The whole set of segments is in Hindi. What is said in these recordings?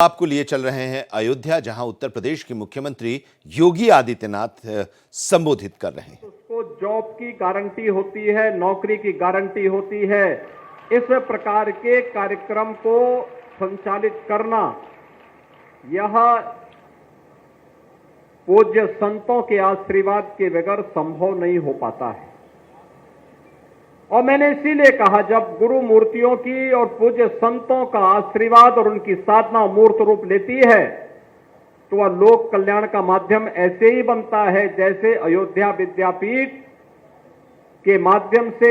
आपको लिए चल रहे हैं अयोध्या, जहां उत्तर प्रदेश के मुख्यमंत्री योगी आदित्यनाथ संबोधित कर रहे हैं। उसको जॉब की गारंटी होती है, नौकरी की गारंटी होती है। इस प्रकार के कार्यक्रम को संचालित करना यह पूज्य संतों के आशीर्वाद के बगैर संभव नहीं हो पाता है। और मैंने इसीलिए कहा, जब गुरु मूर्तियों की और पूज्य संतों का आशीर्वाद और उनकी साधना मूर्त रूप लेती है तो वह लोक कल्याण का माध्यम ऐसे ही बनता है जैसे अयोध्या विद्यापीठ के माध्यम से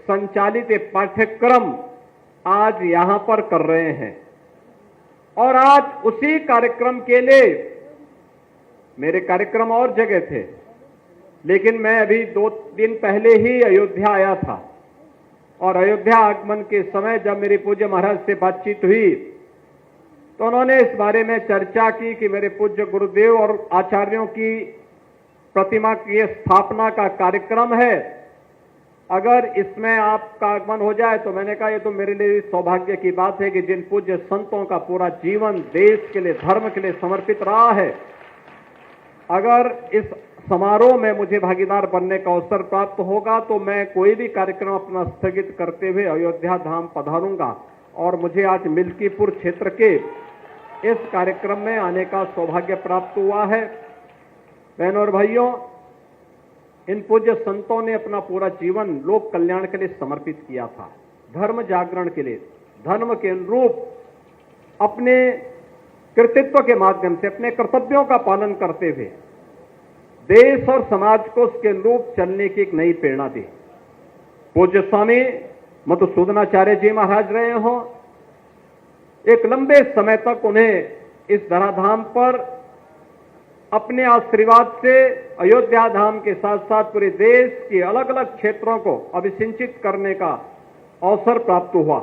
संचालित पाठ्यक्रम आज यहां पर कर रहे हैं। और आज उसी कार्यक्रम के लिए मेरे कार्यक्रम और जगह थे, लेकिन मैं अभी 2 दिन पहले ही अयोध्या आया था। और अयोध्या आगमन के समय जब मेरे पूज्य महाराज से बातचीत हुई तो उन्होंने इस बारे में चर्चा की कि मेरे पूज्य गुरुदेव और आचार्यों की प्रतिमा की स्थापना का कार्यक्रम है, अगर इसमें आपका आगमन हो जाए तो मैंने कहा, ये तो मेरे लिए सौभाग्य की बात है कि जिन पूज्य संतों का पूरा जीवन देश के लिए, धर्म के लिए समर्पित रहा है, अगर इस समारोह में मुझे भागीदार बनने का अवसर प्राप्त होगा तो मैं कोई भी कार्यक्रम अपना स्थगित करते हुए अयोध्या धाम पधारूंगा। और मुझे आज मिल्कीपुर क्षेत्र के इस कार्यक्रम में आने का सौभाग्य प्राप्त हुआ है। बहनों और भाइयों, इन पूज्य संतों ने अपना पूरा जीवन लोक कल्याण के लिए समर्पित किया था, धर्म जागरण के लिए, धर्म के अनुरूप अपने कृतित्व के माध्यम से अपने कर्तव्यों का पालन करते हुए देश और समाज को उसके अनुरूप चलने की एक नई प्रेरणा दी। पूज्य स्वामी मधुसूदनाचार्य जी महाराज रहे हों, एक लंबे समय तक उन्हें इस धराधाम पर अपने आशीर्वाद से अयोध्या धाम के साथ साथ पूरे देश के अलग अलग क्षेत्रों को अभिसिंचित करने का अवसर प्राप्त हुआ।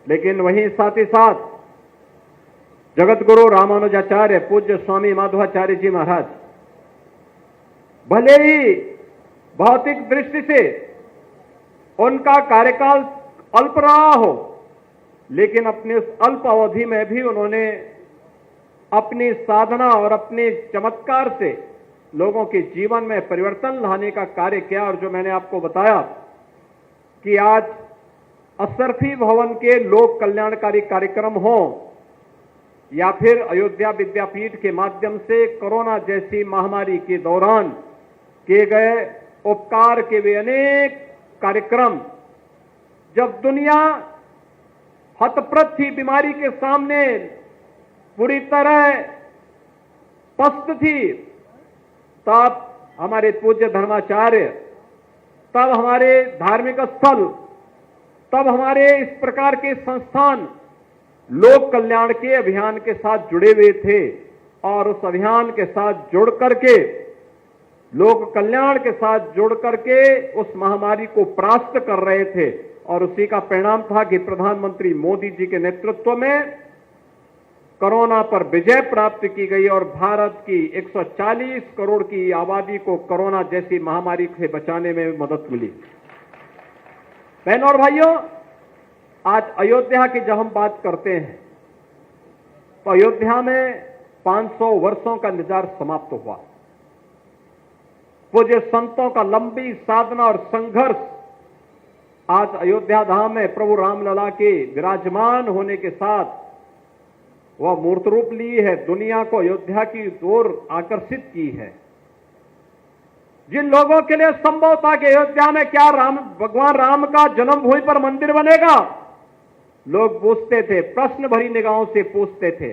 लेकिन वहीं साथ ही साथ जगत गुरु रामानुजाचार्य पूज्य स्वामी माधवाचार्य जी महाराज भले ही भौतिक दृष्टि से उनका कार्यकाल अल्प रहा हो, लेकिन अपने उस अल्प अवधि में भी उन्होंने अपनी साधना और अपने चमत्कार से लोगों के जीवन में परिवर्तन लाने का कार्य किया। और जो मैंने आपको बताया कि आज अशरफी भवन के लोक कल्याणकारी कार्यक्रम हो या फिर अयोध्या विद्यापीठ के माध्यम से कोरोना जैसी महामारी के दौरान किए गए उपकार के वे अनेक कार्यक्रम, जब दुनिया हतप्रत थी, बीमारी के सामने पूरी तरह पस्त थी, तब हमारे पूज्य धर्माचार्य, तब हमारे धार्मिक स्थल, तब हमारे इस प्रकार के संस्थान लोक कल्याण के अभियान के साथ जुड़े हुए थे। और उस अभियान के साथ जुड़ करके, लोक कल्याण के साथ जुड़ करके उस महामारी को परास्त कर रहे थे। और उसी का परिणाम था कि प्रधानमंत्री मोदी जी के नेतृत्व में कोरोना पर विजय प्राप्त की गई और भारत की 140 करोड़ की आबादी को कोरोना जैसी महामारी से बचाने में मदद मिली। बहनों और भाइयों, आज अयोध्या की जब हम बात करते हैं तो अयोध्या में 500 वर्षों का इंतजार समाप्त हुआ। पूज्य संतों का लंबी साधना और संघर्ष आज अयोध्या धाम में प्रभु रामलला के विराजमान होने के साथ वह मूर्त रूप ली है, दुनिया को अयोध्या की ओर आकर्षित की है। जिन लोगों के लिए संभव था कि अयोध्या में क्या भगवान राम का जन्मभूमि पर मंदिर बनेगा, लोग पूछते थे, प्रश्न भरी निगाहों से पूछते थे।